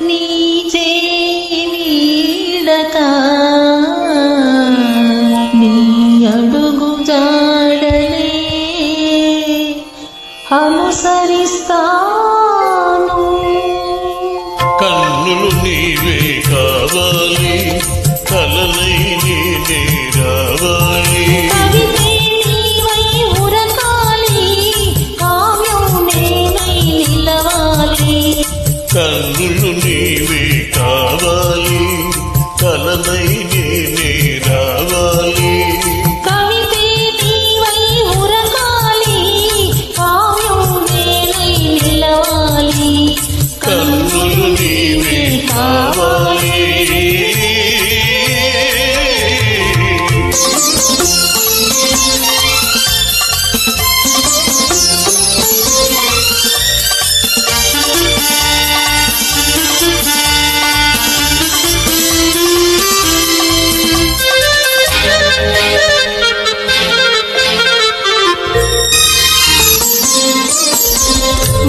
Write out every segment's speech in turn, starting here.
నీ చేయి వీడక నీ అడుగు జాడలే అనుసరిస్తాను. కన్నులు నీవే కావాలి, కలలై నేనే రావాలి. కవితే నీవై ఉరకాలి, కావ్యం నేనై నిలవాలి. కన్నులు నీవే కావాలి, కలలై నేనే రావాలి. కవితే నీవై ఉరకాలి, కావ్యం నేనై నిలవాలి. కన్నులు నీవే కావాలి.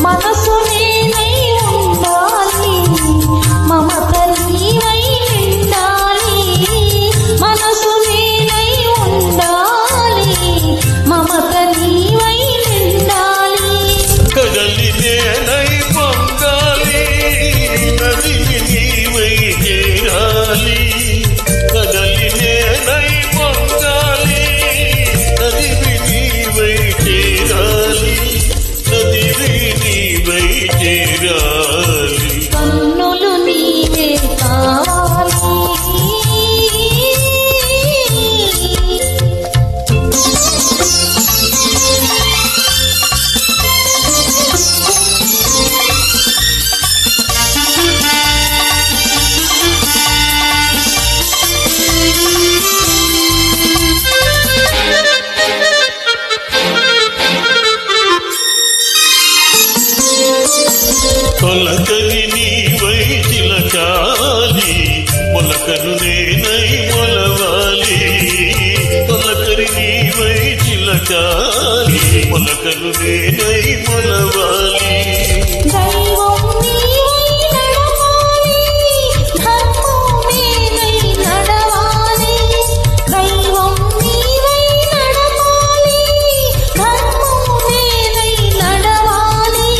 మనసు నేనై ఉండాలి, మమత నీవై నిండాలి. మనసు నేనై ఉండాలి, మమత నీవై నిండాలి. కదలి నేనై పొంగాలి, నదిని నీవై చేరాలి. కదలి నేనై పొంగాలి, నదిని నీవై చేరాలి. నదిని నీవై చేరాలి. కన్నులు నీవే కావాలి. తొలకని నీవై చిలకాలి, మొలకను నేనై మొలవాలి. తొలకని నీవై చిలకాలి, మొలకను నేనై మొలవాలి. దైవం నీవై నడవాలి, ధర్మం నేనై నడవాలి. దైవం నీవై నడవాలి, ధర్మం నేనై నడవాలి.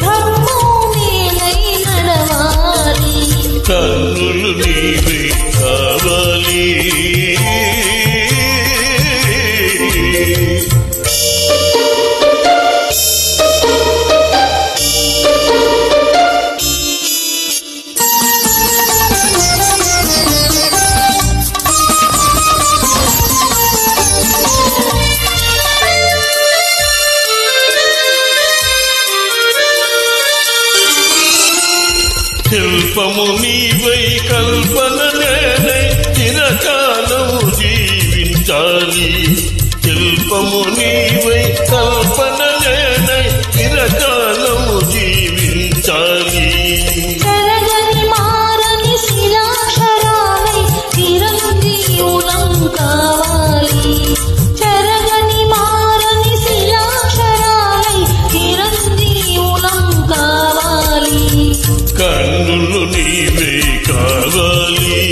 ధర్మం నేనై నడవాలి. కన్నులు నీవే కావాలి. శిల్పము నీవై కల్పన నేనై చిరకాలము జీవించాలి. శిల్పము నీవై కల్పన నేనై చిరకాలము జీవించాలి. చెరగని మారని శిలాక్షరాలై చిరంజీవులం కావాలి. చెరగని మారని శిలాక్షరాలై చిరంజీవులం కావాలి. కన్నులు నీవే కావాలి.